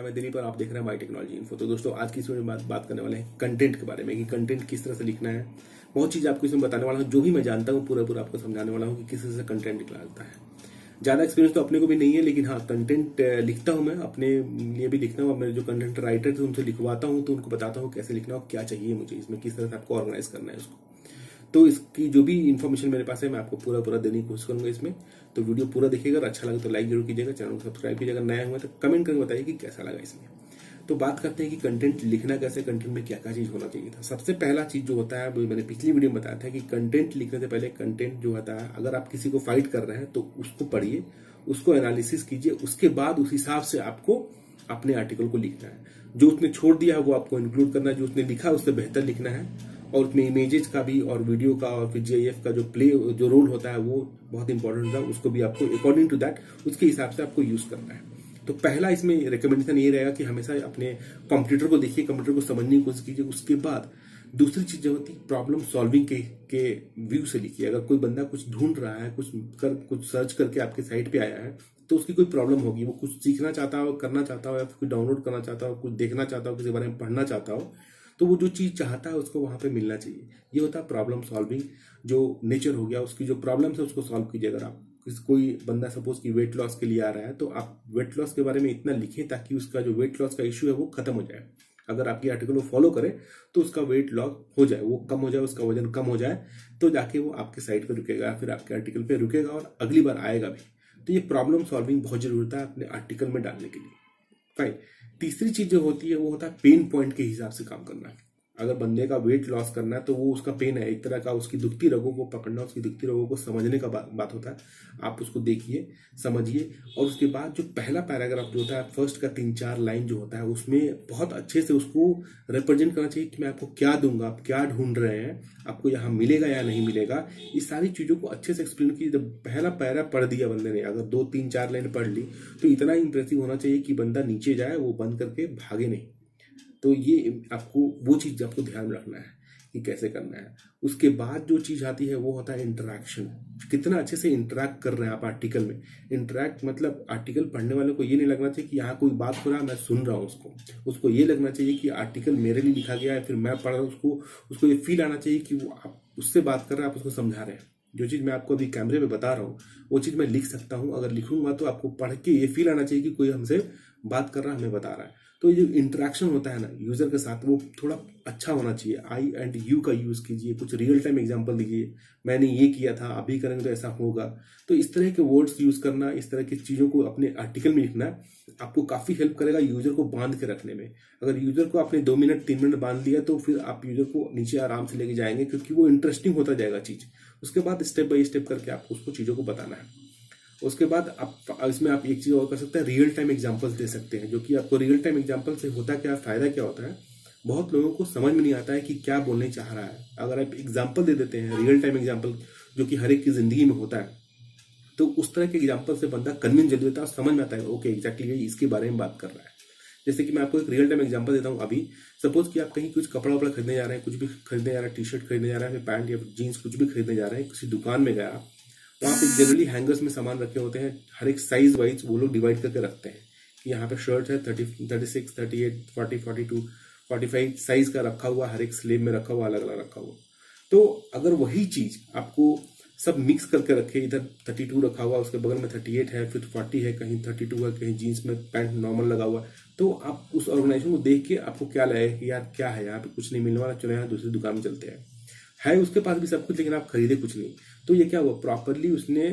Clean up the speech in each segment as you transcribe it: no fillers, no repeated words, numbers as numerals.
मैं दिलीप और आप देख रहे हैं माई टेक्नोलॉजी इन्फो। तो दोस्तों आज की इस वीडियो में बात करने वाले हैं कंटेंट के बारे में कि कंटेंट किस तरह से लिखना है। बहुत चीज़ आपको इसमें बताने वाला हूँ, जो भी मैं जानता हूँ पूरा आपको समझाने वाला हूँ कि किस तरह से कंटेंट निकलता है। ज़्यादा एक्सपीरियंस तो अपने को भी नहीं है, लेकिन हाँ कंटेंट लिखता हूँ, मैं अपने लिए भी लिखता हूँ। मेरे जो कंटेंट राइटर थे उनसे लिखवाता हूँ, तो उनको बताता हूँ कैसे लिखना और क्या चाहिए मुझे इसमें, किस तरह से आपको ऑर्गेनाइज करना है उसको। तो इसकी जो भी इन्फॉर्मेशन मेरे पास है मैं आपको पूरा देने की कोशिश करूंगा इसमें। तो वीडियो पूरा देखिएगा, अगर अच्छा लगे तो लाइक जरूर कीजिएगा, चैनल को सब्सक्राइब कीजिएगा, नया हुआ तो कमेंट करके बताइए कि कैसा लगा इसमें। तो बात करते हैं कि कंटेंट लिखना कैसे, कंटेंट में क्या क्या चीज होना चाहिए था। सबसे पहला चीज जो होता है, मैंने पिछली वीडियो में बताया था कि कंटेंट लिखने से पहले कंटेंट जो होता है, अगर आप किसी को फाइट कर रहे हैं तो उसको पढ़िए, उसको एनालिसिस कीजिए, उसके बाद उस हिसाब से आपको अपने आर्टिकल को लिखना है। जो उसने छोड़ दिया है वो आपको इंक्लूड करना है, जो उसने लिखा है उससे बेहतर लिखना है। और उसमें इमेजेस का भी और वीडियो का और फिर GIF का जो रोल होता है वो बहुत इंपॉर्टेंट होता है, उसको भी आपको अकॉर्डिंग टू दैट उसके हिसाब से आपको यूज करना है। तो पहला इसमें रिकमेंडेशन ये रहेगा कि हमेशा अपने कंप्यूटर को देखिए, कंप्यूटर को समझने की कोशिश कीजिए। उसके बाद दूसरी चीज जो होती है प्रॉब्लम सॉल्विंग के व्यू से लिखिए। अगर कोई बंदा कुछ ढूंढ रहा है, कुछ सर्च करके आपके साइट पे आया है, तो उसकी कोई प्रॉब्लम होगी, वो कुछ सीखना चाहता हो, करना चाहता हो, या फिर कुछ डाउनलोड करना चाहता हो, कुछ देखना चाहता हो, किसी बारे में पढ़ना चाहता हो, तो वो जो चीज चाहता है उसको वहां पे मिलना चाहिए। ये होता है प्रॉब्लम सॉल्विंग, जो नेचर हो गया उसकी जो प्रॉब्लम है उसको सॉल्व कीजिए। अगर आप कोई बंदा सपोज कि वेट लॉस के लिए आ रहा है, तो आप वेट लॉस के बारे में इतना लिखें ताकि उसका जो वेट लॉस का इश्यू है वो खत्म हो जाए। अगर आपकी आर्टिकल को फॉलो करे तो उसका वेट लॉस हो जाए, वो कम हो जाए, उसका वजन कम हो जाए, तो जाके वो आपके साइट पे रुकेगा, फिर आपके आर्टिकल पे रुकेगा और अगली बार आएगा भी। तो ये प्रॉब्लम सॉल्विंग बहुत जरूरी होता है अपने आर्टिकल में डालने के लिए। फाइन। तीसरी चीज जो होती है वो होता है पेन पॉइंट के हिसाब से काम करना। अगर बंदे का वेट लॉस करना है तो वो उसका पेन है, एक तरह का उसकी दुखती रगों को पकड़ना, उसकी दुखती रगों को समझने का बात होता है। आप उसको देखिए, समझिए, और उसके बाद जो पहला पैराग्राफ जो होता है, फर्स्ट का 3-4 लाइन जो होता है, उसमें बहुत अच्छे से उसको रिप्रेजेंट करना चाहिए कि मैं आपको क्या दूंगा, आप क्या ढूंढ रहे हैं, आपको यहाँ मिलेगा या नहीं मिलेगा। इस सारी चीजों को अच्छे से एक्सप्लेन कीजिए। जब पहला पैरा पढ़ दिया बंदे ने, अगर 2-3-4 लाइन पढ़ ली, तो इतना इंप्रेसिव होना चाहिए कि बंदा नीचे जाए, वो बंद करके भागे नहीं। तो ये आपको वो चीज आपको ध्यान रखना है कि कैसे करना है। उसके बाद जो चीज आती है वो होता है इंटरेक्शन। कितना अच्छे से इंटरेक्ट कर रहे हैं आप आर्टिकल में। इंटरेक्ट मतलब आर्टिकल पढ़ने वाले को ये नहीं लगना चाहिए कि यहाँ कोई बात हो रहा है मैं सुन रहा हूँ उसको ये लगना चाहिए कि आर्टिकल मेरे लिए लिखा गया है, फिर मैं पढ़ रहा हूँ। उसको ये फील आना चाहिए कि वो आप उससे बात कर रहे हैं, आप उसको समझा रहे हैं। जो चीज मैं आपको अभी कैमरे में बता रहा हूँ वो चीज मैं लिख सकता हूँ। अगर लिखूंगा तो आपको पढ़ के ये फील आना चाहिए कि कोई हमसे बात कर रहा है, हमें बता रहा है। तो ये जो इंटरेक्शन होता है ना यूजर के साथ, वो थोड़ा अच्छा होना चाहिए। आई एंड यू का यूज कीजिए, कुछ रियल टाइम एग्जांपल दीजिए, मैंने ये किया था, अभी करेंगे तो ऐसा होगा। तो इस तरह के वर्ड्स यूज करना, इस तरह की चीजों को अपने आर्टिकल में लिखना आपको काफी हेल्प करेगा यूजर को बांध के रखने में। अगर यूजर को आपने 2 मिनट 3 मिनट बांध लिया तो फिर आप यूजर को नीचे आराम से लेके जाएंगे, क्योंकि वो इंटरेस्टिंग होता जाएगा चीज। उसके बाद स्टेप बाय स्टेप करके आपको उसको चीजों को बताना है। उसके बाद आप इसमें आप एक चीज और कर सकते हैं, रियल टाइम एग्जांपल्स दे सकते हैं। जो कि आपको रियल टाइम एग्जांपल से होता क्या, फायदा क्या होता है, बहुत लोगों को समझ में नहीं आता है कि क्या बोलने चाह रहा है। अगर आप एग्जांपल दे देते हैं, रियल टाइम एग्जांपल जो कि हर एक की जिंदगी में होता है, तो उस तरह के एग्जांपल से बंदा कन्विंस जल्दी होता है और समझ में आता है ओके एग्जैक्टली ये इसके बारे में बात कर रहा है। जैसे कि मैं आपको एक रियल टाइम एग्जांपल देता हूँ। अभी सपोज कि आप कहीं कुछ कपड़ा वपड़ा खरीदने जा रहे हैं, कुछ भी खरीदने जा रहे हैं, टी-शर्ट खरीदने जा रहे हैं, पैंट या जीन्स कुछ भी खरीदने जा रहे हैं, किसी दुकान में गया, वहाँ पे जनरली हैंगर्स में सामान रखे होते हैं, हर एक साइज वाइज वो लोग डिवाइड करके रखते हैं कि यहाँ पे शर्ट है 30, 36, 38, 40, 42, 45 साइज का रखा हुआ, हर एक स्लेब में रखा हुआ, अलग अलग रखा हुआ। तो अगर वही चीज आपको सब मिक्स करके रखे, इधर 32 रखा हुआ, उसके बगल में 38 है, फिर 40 है, कहीं 32 है, कहीं जीन्स में पैंट नॉर्मल लगा हुआ, तो आप उस ऑर्गेनाइजेशन को देख के आपको क्या लगेगा कि यार क्या है यहाँ पे, कुछ नहीं मिलने वाला, चलो यहाँ दूसरी दुकान में चलते हैं। है उसके पास भी सब कुछ, लेकिन आप खरीदे कुछ नहीं। तो ये क्या हुआ, प्रॉपरली उसने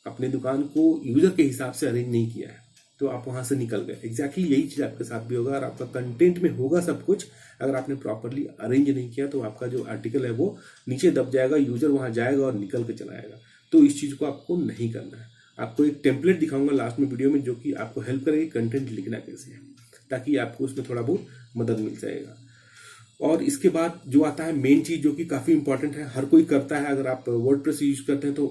अपने दुकान को यूजर के हिसाब से अरेंज नहीं किया है, तो आप वहां से निकल गए। एग्जैक्टली यही चीज आपके साथ भी होगा। और आपका कंटेंट में होगा सब कुछ, अगर आपने प्रॉपरली अरेंज नहीं किया तो आपका जो आर्टिकल है वो नीचे दब जाएगा, यूजर वहां जाएगा और निकल के चला आएगा। तो इस चीज को आपको नहीं करना है। आपको एक टेम्पलेट दिखाऊंगा लास्ट में वीडियो में, जो कि आपको हेल्प करेगी कंटेंट लिखना कैसे है, ताकि आपको उसमें थोड़ा बहुत मदद मिल जाएगा। और इसके बाद जो आता है मेन चीज जो कि काफी इंपॉर्टेंट है, हर कोई करता है। अगर आप वर्डप्रेस यूज करते हैं तो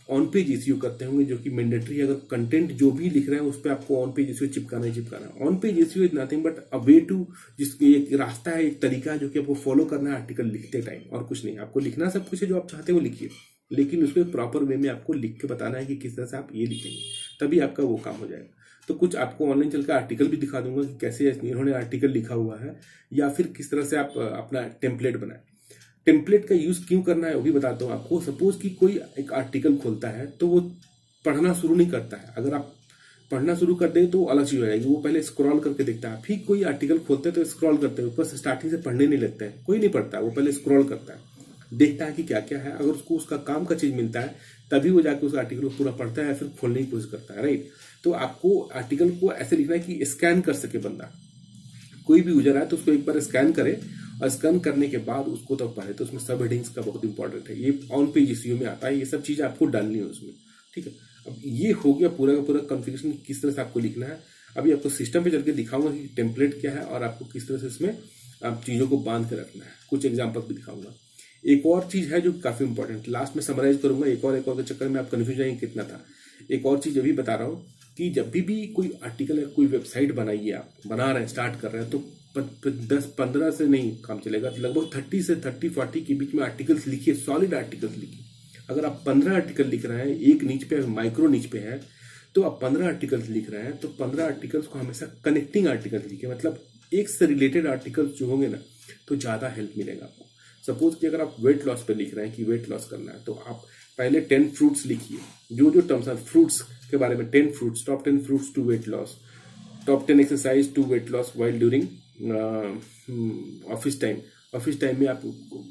ऑन पेज एसईओ करते होंगे, जो कि मैंडेटरी है। अगर कंटेंट जो भी लिख रहे हैं उस पर आपको ऑन पेज एसईओ चिपकाना ही चिपकाना। On page SEO is nothing but a way to, जिसकी एक रास्ता है, एक तरीका है जो कि आपको फॉलो करना है आर्टिकल लिखते टाइम, और कुछ नहीं। आपको लिखना सब कुछ है, जो आप चाहते हो लिखिए, लेकिन उसको प्रॉपर वे में आपको लिख के बताना है कि किस तरह से आप ये लिखेंगे, तभी आपका वो काम हो जाएगा। तो कुछ आपको ऑनलाइन चल के आर्टिकल भी दिखा दूंगा कि कैसे इन्होंने आर्टिकल लिखा हुआ है, या फिर किस तरह से आप अपना टेम्पलेट बनाए। टेम्पलेट का यूज क्यों करना है वो भी बताता हूँ आपको। सपोज कि कोई एक आर्टिकल खोलता है तो वो पढ़ना शुरू नहीं करता है। अगर आप पढ़ना शुरू कर दे तो अलग चीज हो जाएगी, वो पहले स्क्रॉल करके देखता है। फिर कोई आर्टिकल खोलते हैं तो स्क्रॉल करते हैं, ऊपर से स्टार्टिंग से पढ़ने नहीं लगते हैं, कोई नहीं पढ़ता है, वो पहले स्क्रॉल करता है, देखता है कि क्या क्या है। अगर उसको उसका काम का चीज मिलता है तभी वो जाके उस आर्टिकल को पूरा पढ़ता है या फिर खोलने की कोशिश करता है, राइट। तो आपको आर्टिकल को ऐसे लिखना है कि स्कैन कर सके बंदा, कोई भी यूजर आए तो उसको एक बार स्कैन करे, और स्कैन करने के बाद उसको तब पढ़े। तो उसमें सब हेडिंग्स का बहुत इंपॉर्टेंट है, ये ऑन पेज इश्यू में आता है, ये सब चीज आपको डालनी है उसमें, ठीक है। अब ये हो गया पूरा का पूरा कॉन्फ़िगरेशन किस तरह से आपको लिखना है। अभी आपको सिस्टम पे चल के दिखाऊंगा कि टेम्पलेट क्या है और आपको किस तरह से इसमें आप चीजों को बांध के रखना है। कुछ एग्जाम्पल भी दिखाऊंगा। एक और चीज है जो काफी इंपॉर्टेंट, लास्ट में समराइज करूंगा। एक और के चक्कर में आप कन्फ्यूज जाएंगे कितना था। एक और चीज अभी बता रहा हूँ कि जब भी कोई आर्टिकल या कोई वेबसाइट बनाइए, आप बना रहे हैं, स्टार्ट कर रहे हैं, तो 10-15 से नहीं काम चलेगा, लगभग 30 से 30-40 के बीच में आर्टिकल्स लिखिए, सॉलिड आर्टिकल्स लिखिए। अगर आप 15 आर्टिकल लिख रहे हैं, एक नीच पे माइक्रो नीच पे है, तो आप 15 आर्टिकल्स लिख रहे हैं, तो 15 आर्टिकल्स को हमेशा कनेक्टिंग आर्टिकल्स लिखिए। मतलब एक से रिलेटेड आर्टिकल्स जो होंगे ना, तो ज्यादा हेल्प मिलेगा आपको। सपोज कि अगर आप वेट लॉस पे लिख रहे हैं कि वेट लॉस करना है, तो आप पहले 10 फ्रूट्स लिखिए, जो जो टर्म्स है फ्रूट्स के बारे में, 10 fruits, top 10 fruits to weight loss, top 10 exercise to weight loss while during office time. Office time में आप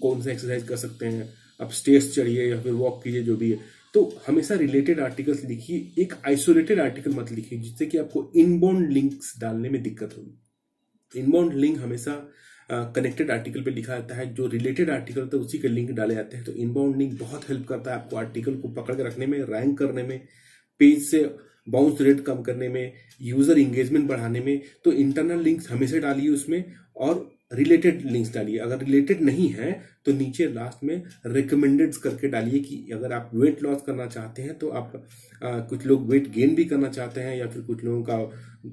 कौन सा एक्सरसाइज कर सकते हैं, आप स्टेयर्स चढ़िए या फिर वॉक कीजिए, जो भी है। तो हमेशा रिलेटेड आर्टिकल्स लिखिए, एक आइसोलेटेड आर्टिकल मत लिखिए जिससे कि आपको इनबाउंड लिंक्स डालने में दिक्कत होगी। इनबाउंड लिंक हमेशा कनेक्टेड आर्टिकल पे लिखा जाता है, जो रिलेटेड आर्टिकल होता है उसी के लिंक डाले जाते हैं। तो इनबाउंड लिंक बहुत हेल्प करता है आपको आर्टिकल को पकड़ के रखने में, रैंक करने में, पेज से बाउंस रेट कम करने में, यूजर इंगेजमेंट बढ़ाने में। तो इंटरनल लिंक्स हमेशा डालिए उसमें, और रिलेटेड लिंक्स डालिए। अगर रिलेटेड नहीं है तो नीचे लास्ट में रिकमेंडेड करके डालिए कि अगर आप वेट लॉस करना चाहते हैं तो आप कुछ लोग वेट गेन भी करना चाहते हैं, या फिर कुछ लोगों का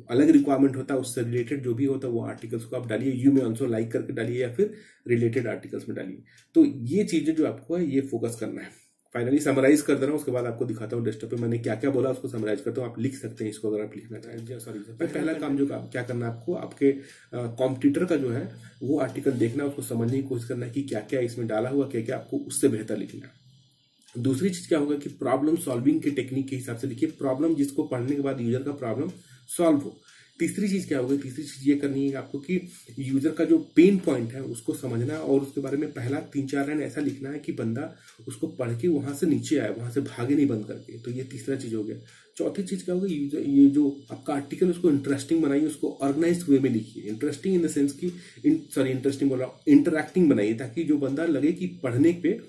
अलग रिक्वायरमेंट होता है, उससे रिलेटेड जो भी होता है वो आर्टिकल्स को आप डालिए। यू में ऑल्सो लाइक करके डालिए या फिर रिलेटेड आर्टिकल्स में डालिए। तो ये चीजें जो आपको है ये फोकस करना है। फाइनली समराइज कर दे रहा हूँ, उसके बाद आपको दिखाता हूँ डेस्कटॉप पे मैंने क्या क्या बोला, उसको समराइज करता हूँ। आप लिख सकते हैं इसको अगर आप लिखना चाहें। सॉरी, पहला काम जो क्या करना है आपको, आपके कॉम्पिटिटर का जो है वो आर्टिकल देखना, उसको समझने की कोशिश करना है कि क्या क्या इसमें डाला हुआ, क्या क्या आपको उससे बेहतर लिखना है। दूसरी चीज क्या होगा कि प्रॉब्लम सॉल्विंग के टेक्निक के हिसाब से लिखिए, प्रॉब्लम जिसको पढ़ने के बाद यूजर का प्रॉब्लम सॉल्व हो। तीसरी चीज क्या होगी, तीसरी चीज ये करनी है आपको कि यूजर का जो पेन पॉइंट है उसको समझना है, और उसके बारे में पहला 3-4 लाइन ऐसा लिखना है कि बंदा उसको पढ़ के वहां से नीचे आए, वहां से भागे नहीं बंद करके। तो ये तीसरा चीज हो गया। चौथी चीज क्या होगी, यूजर ये जो आपका आर्टिकल उसको इंटरेस्टिंग बनाइए, उसको ऑर्गेनाइज वे में लिखिए। इंटरेस्टिंग इन द सेंस की इंटरेस्टिंग बोल रहा हूँ, इंटरैक्टिंग बनाइए, ताकि जो बंदा लगे कि पढ़ने पे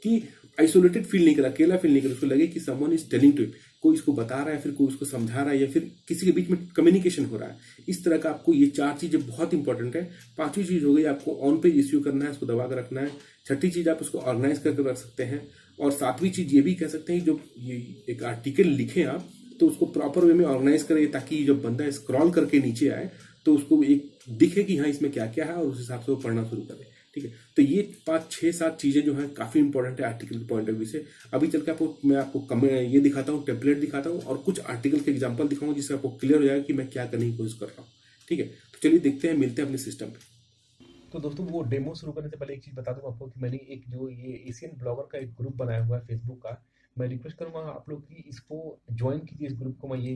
कि आइसोलेटेड फील नहीं करा, अकेला फील नहीं करा, उसको लगे कि someone is telling to him, कोई इसको बता रहा है, फिर कोई उसको समझा रहा है, या फिर किसी के बीच में कम्युनिकेशन हो रहा है। इस तरह का आपको ये 4 चीजें बहुत इंपॉर्टेंट है। 5वीं चीज हो गई आपको ऑन पेज इश्यू करना है, उसको दबा कर रखना है। 6ठी चीज आप उसको ऑर्गेनाइज करके रख सकते हैं। और 7वीं चीज ये भी कह सकते हैं, जो ये एक आर्टिकल लिखे आप तो उसको प्रॉपर वे में ऑर्गेनाइज करें, ताकि जब बंदा स्क्रॉल करके नीचे आए तो उसको एक दिखे कि हाँ इसमें क्या क्या है, और उस हिसाब से वो पढ़ना शुरू करे। ठीक है, तो ये 5-6-7 चीजें जो है काफी इंपॉर्टेंट है आर्टिकल के पॉइंट ऑफ व्यू से। अभी चल के मैं आपको ये दिखाता हूँ, टेम्पलेट दिखाता हूँ, और कुछ आर्टिकल के एग्जांपल दिखाऊंगा जिससे आपको क्लियर हो जाएगा कि मैं क्या करने की कोशिश कर रहा हूँ। ठीक है, तो चलिए देखते हैं, मिलते हैं अपने सिस्टम पे। तो दोस्तों, वो डेमो शुरू करने से पहले एक चीज़ बता दूं आपको कि मैंने एक जो ये एशियन ब्लॉगर का एक ग्रुप बनाया हुआ है फेसबुक का। मैं रिक्वेस्ट करूंगा आप लोग कि इसको ज्वाइन कीजिए, इस ग्रुप को। मैं ये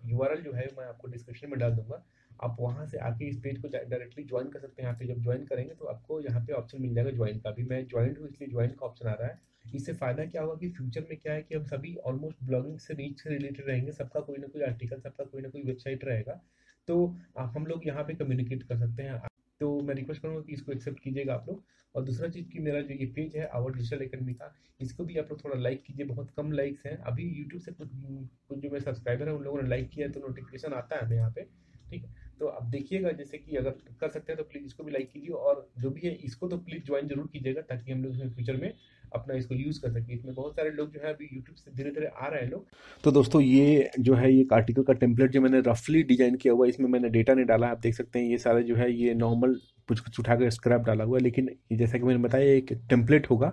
यूआरएल जो है मैं आपको डिस्क्रिप्शन में डाल दूंगा। आप वहां से आके इस पेज को डायरेक्टली ज्वाइन कर सकते हैं। यहाँ पे जब ज्वाइन करेंगे तो आपको यहाँ पे ऑप्शन मिल जाएगा ज्वाइन का। भी मैं ज्वाइन हूँ इसलिए ज्वाइन का ऑप्शन आ रहा है। इससे फायदा क्या होगा कि फ्यूचर में क्या है कि हम सभी ऑलमोस्ट ब्लॉगिंग से रीच से रिलेटेड रहेंगे। सबका कोई ना कोई आर्टिकल, सबका कोई ना कोई वेबसाइट रहेगा, तो हम लोग यहाँ पे कम्युनिकेट कर सकते हैं। तो मैं रिक्वेस्ट करूंगा कि इसको एक्सेप्ट कीजिएगा आप लोग। और दूसरा चीज़ कि मेरा जो ये पेज है आवर डिजिटल एकेडमी का, इसको भी आप लोग थोड़ा लाइक कीजिए। बहुत कम लाइक्स हैं अभी। यूट्यूब से कुछ जो मेरे सब्सक्राइबर हैं उन लोगों ने लाइक किया है, तो नोटिफिकेशन आता है हमें यहाँ पे। ठीक है, तो आप देखिएगा, जैसे कि अगर कर सकते हैं तो प्लीज़ इसको भी लाइक कीजिए, और जो भी है इसको तो प्लीज़ ज्वाइन जरूर कीजिएगा, ताकि हम लोग इसमें फ्यूचर में अपना इसको यूज़ कर सकें। इसमें बहुत सारे लोग जो है अभी यूट्यूब से धीरे धीरे आ रहे हैं लोग। तो दोस्तों, ये जो है ये आर्टिकल का टेम्पलेट जो मैंने रफली डिजाइन किया हुआ है, इसमें मैंने डेटा नहीं डाला। आप देख सकते हैं ये सारा जो है ये नॉर्मल कुछ कुछ उठा कर स्क्रैप डाला हुआ है, लेकिन जैसा कि मैंने बताया एक टेम्पलेट होगा,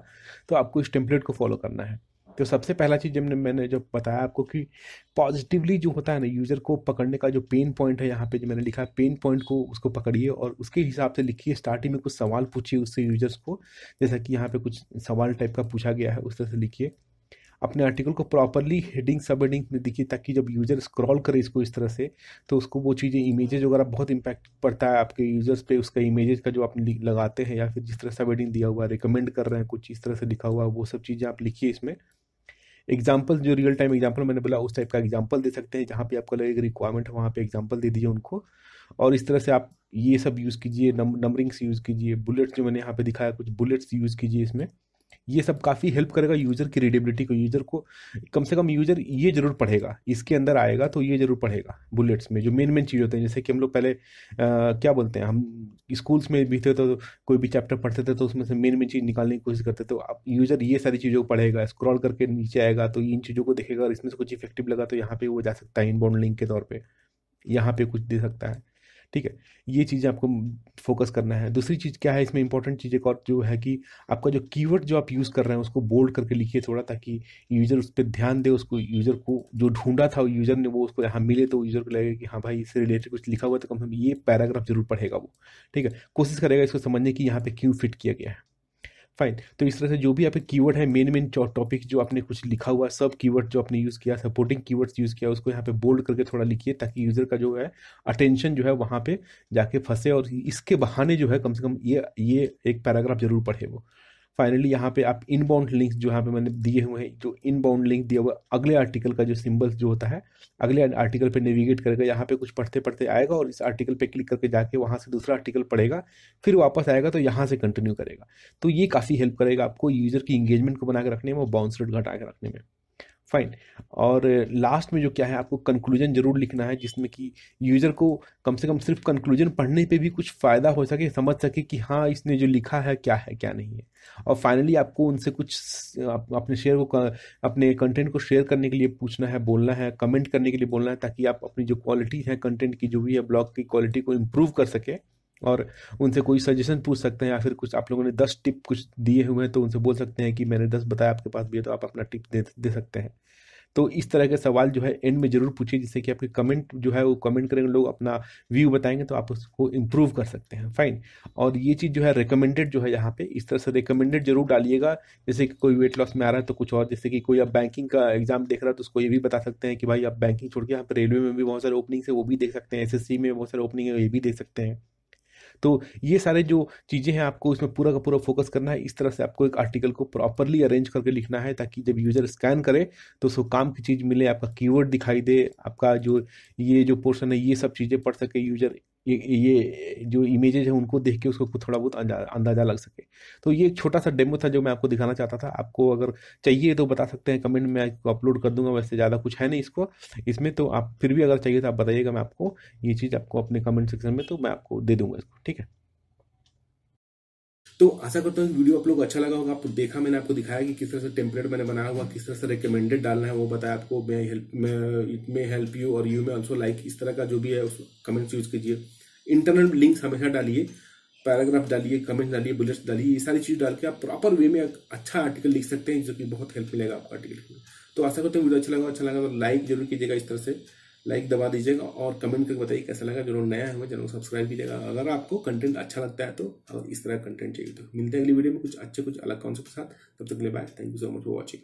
तो आपको इस टेम्पलेट को फॉलो करना है। तो सबसे पहला चीज़ जब मैंने जो बताया आपको कि पॉजिटिवली जो होता है ना, यूज़र को पकड़ने का जो पेन पॉइंट है, यहाँ पे जो मैंने लिखा है पेन पॉइंट को उसको पकड़िए और उसके हिसाब से लिखिए। स्टार्टिंग में कुछ सवाल पूछिए उससे यूजर्स को, जैसा कि यहाँ पे कुछ सवाल टाइप का पूछा गया है उस तरह से लिखिए। अपने आर्टिकल को प्रॉपरली हेडिंग सब हेडिंग में दिखिए, ताकि जब यूज़र स्क्रॉल करे इसको इस तरह से तो उसको वो चीज़ें इमेजेस वगैरह बहुत इंपैक्ट पड़ता है आपके यूज़र्स पे, उसका इमेजेस का जो आप लगाते हैं या फिर जिस तरह सब हेडिंग दिया हुआ है, रिकमेंड कर रहे हैं कुछ इस तरह से लिखा हुआ है, वो सब चीज़ें आप लिखिए इसमें। एग्जाम्पल जो रियल टाइम एग्जाम्पल मैंने बोला उस टाइप का एग्जाम्पल दे सकते हैं, जहाँ पे आपको लगेगा रिक्वायरमेंट है वहाँ पे एग्जाम्पल दे दीजिए उनको। और इस तरह से आप ये सब यूज़ कीजिए, नंबरिंग्स यूज़ कीजिए, बुलेट्स जो मैंने यहाँ पे दिखाया कुछ बुलेट्स यूज़ कीजिए इसमें। ये सब काफ़ी हेल्प करेगा यूज़र की रीडेबिलिटी को। यूज़र को कम से कम यूज़र ये जरूर पढ़ेगा, इसके अंदर आएगा तो ये जरूर पढ़ेगा बुलेट्स में जो मेन मेन चीज़ होते हैं। जैसे कि हम लोग पहले क्या बोलते हैं, हम स्कूल्स में भी थे तो कोई भी चैप्टर पढ़ते थे तो उसमें से मेन मेन चीज़ निकालने की कोशिश करते थे। तो अब यूज़र ये सारी चीज़ों को पढ़ेगा, स्क्रॉल करके नीचे आएगा तो इन चीज़ों को देखेगा और इसमें से कुछ इफेक्टिव लगा तो यहाँ पे वो जा सकता है इनबाउंड लिंक के तौर पे, यहाँ पे कुछ दे सकता है। ठीक है, ये चीज़ आपको फोकस करना है। दूसरी चीज़ क्या है इसमें इंपॉर्टेंट चीज़ एक और जो है कि आपका जो कीवर्ड जो आप यूज़ कर रहे हैं उसको बोल्ड करके लिखिए थोड़ा, ताकि यूज़र उस पर ध्यान दे। उसको यूज़र को जो ढूंढा था यूज़र ने वो उसको यहाँ मिले तो यूज़र को लगेगा कि हाँ भाई इससे रिलेटेड कुछ लिखा हुआ है, तो कम से कम ये पैराग्राफ जरूर पढ़ेगा वो। ठीक है, कोशिश करेगा इसको समझने की यहाँ पे क्यों फिट किया गया है। फाइन, तो इस तरह से जो भी आपके कीवर्ड है, मेन मेन टॉपिक जो आपने कुछ लिखा हुआ है, सब कीवर्ड जो आपने यूज़ किया, सपोर्टिंग कीवर्ड्स यूज़ किया, उसको यहाँ पे बोल्ड करके थोड़ा लिखिए, ताकि यूज़र का जो है अटेंशन जो है वहाँ पे जाके फंसे और इसके बहाने जो है कम से कम ये एक पैराग्राफ जरूर पढ़े वो। फाइनली यहाँ पे आप इनबाउंड लिंक्स जो यहाँ पे मैंने दिए हुए हैं, जो इनबाउंड लिंक दिया हुआ अगले आर्टिकल का जो सिंबल्स जो होता है, अगले आर्टिकल पे नेविगेट करेगा, यहाँ पे कुछ पढ़ते पढ़ते आएगा और इस आर्टिकल पे क्लिक करके जाके वहाँ से दूसरा आर्टिकल पढ़ेगा, फिर वापस आएगा तो यहाँ से कंटिन्यू करेगा। तो ये काफ़ी हेल्प करेगा आपको यूज़र की इंगेजमेंट को बना के रखने में और बाउंस रेट घटा के रखने में। फाइन, और लास्ट में जो क्या है आपको कंक्लूजन जरूर लिखना है, जिसमें कि यूजर को कम से कम सिर्फ कंक्लूजन पढ़ने पे भी कुछ फायदा हो सके, समझ सके कि हाँ इसने जो लिखा है क्या नहीं है। और फाइनली आपको उनसे कुछ अपने अपने कंटेंट को शेयर करने के लिए पूछना है, बोलना है, कमेंट करने के लिए बोलना है, ताकि आप अपनी जो क्वालिटी है कंटेंट की जो भी है ब्लॉग की क्वालिटी को इम्प्रूव कर सके। और उनसे कोई सजेशन पूछ सकते हैं, या फिर कुछ आप लोगों ने 10 टिप कुछ दिए हुए हैं तो उनसे बोल सकते हैं कि मैंने 10 बताया, आपके पास भी है तो आप अपना टिप दे सकते हैं। तो इस तरह के सवाल जो है एंड में जरूर पूछिए, जिससे कि आपके कमेंट जो है वो कमेंट करेंगे लोग, अपना व्यू बताएंगे तो आप उसको इम्प्रूव कर सकते हैं। फाइन, और ये चीज़ जो है रिकमेंडेड जो है यहाँ पे इस तरह से रिकमेंडेड जरूर डालिएगा। जैसे कि कोई वेट लॉस में आ रहा है तो कुछ और, जैसे कि कोई आप बैंकिंग का एग्जाम देख रहा है तो उसको ये भी बता सकते हैं कि भाई आप बैंकिंग छोड़ के यहाँ पे रेलवे में भी बहुत सारे ओपनिंग है वो भी देख सकते हैं, एसएससी में बहुत सारे ओपनिंग है ये भी देख सकते हैं। तो ये सारे जो चीज़ें हैं आपको इसमें पूरा का पूरा फोकस करना है। इस तरह से आपको एक आर्टिकल को प्रॉपरली अरेंज करके लिखना है, ताकि जब यूजर स्कैन करे तो उसको काम की चीज़ मिले, आपका कीवर्ड दिखाई दे, आपका जो ये जो पोर्शन है ये सब चीज़ें पढ़ सके यूजर, ये जो इमेजेस है उनको देख के उसको थोड़ा बहुत अंदाजा लग सके। तो ये एक छोटा सा डेमो था जो मैं आपको दिखाना चाहता था। आपको अगर चाहिए तो बता सकते हैं कमेंट में, आपको अपलोड कर दूंगा। वैसे ज़्यादा कुछ है नहीं इसमें तो आप फिर भी अगर चाहिए तो आप बताइएगा, मैं आपको ये चीज़ आपको अपने कमेंट सेक्शन में तो मैं आपको दे दूंगा इसको। ठीक है, तो आशा करता हूँ वीडियो आप लोग अच्छा लगा होगा। आपको देखा, मैंने आपको दिखाया कि किस तरह से टेम्पलेट मैंने बनाया हुआ, किस तरह से रिकमेंडेड डालना है वो बताया आपको। इट मे हेल्प यू और यू मे ऑल्सो लाइक, इस तरह का जो भी है उस कमेंट्स यूज कीजिए। इंटरनल लिंक्स हमेशा डालिए, पैराग्राफ डालिए, कमेंट डालिए, बुलेट्स डालिए, ये सारी चीज डाल के आप प्रॉपर वे में अच्छा आर्टिकल लिख सकते हैं, जो कि बहुत हेल्प मिलेगा आपको आर्टिकल में। तो आशा करता हूँ वीडियो अच्छा लगा तो लाइक जरूर कीजिएगा, इस तरह से लाइक दबा दीजिएगा और कमेंट करके बताइए कैसा लगा। जो नया है चैनल को सब्सक्राइब कीजिएगा अगर आपको कंटेंट अच्छा लगता है तो। अगर इस तरह कंटेंट चाहिए तो मिलते हैं अगली वीडियो में कुछ अलग कॉन्सेप्ट के साथ। तब तक के लिए bye, thank you so much for watching.